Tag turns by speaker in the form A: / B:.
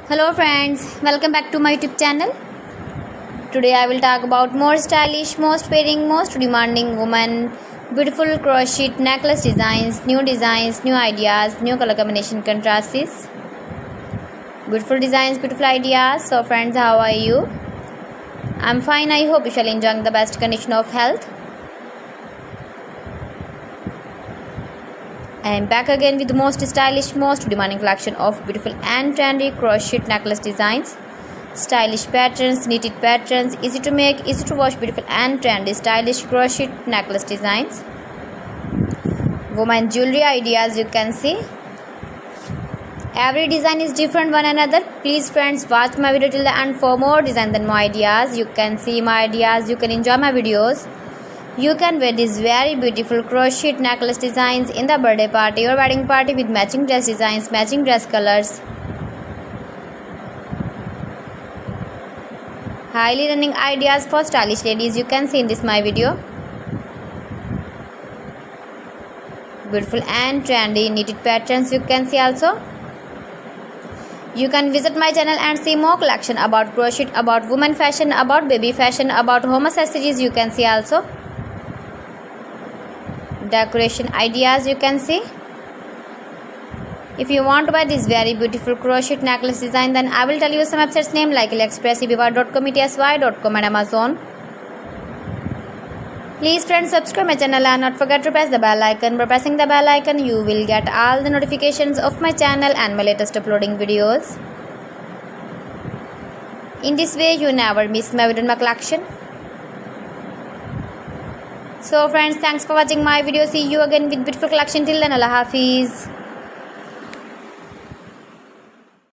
A: Hello friends, welcome back to my YouTube channel. Today I will talk about more stylish, most wearing, most demanding women, beautiful crochet necklace designs, new ideas, new color combination contrasts. Beautiful designs, beautiful ideas. So friends, how are you? I'm fine. I hope you shall enjoy the best condition of health. I am back again with the most stylish, most demanding collection of beautiful and trendy crochet necklace designs. Stylish patterns, knitted patterns, easy to make, easy to wash, beautiful and trendy stylish crochet necklace designs. Woman jewelry ideas, you can see. Every design is different one another. Please friends, watch my video till the end for more designs and more ideas. You can see my ideas, you can enjoy my videos. You can wear these very beautiful crochet necklace designs in the birthday party or wedding party with matching dress designs, matching dress colors. Highly running ideas for stylish ladies, you can see in this my video. Beautiful and trendy knitted patterns, you can see also. You can visit my channel and see more collection about crochet, about women fashion, about baby fashion, about home accessories, you can see also. Decoration ideas, you can see. If you want to buy this very beautiful crochet necklace design, then I will tell you some websites name like AliExpress, eBay.com, ETSY.com and Amazon. Please friends, subscribe my channel and not forget to press the bell icon. By pressing the bell icon, you will get all the notifications of my channel and my latest uploading videos. In this way, you never miss my video in my collection. So friends, thanks for watching my video. See you again with beautiful collection. Till then, Allah Hafiz.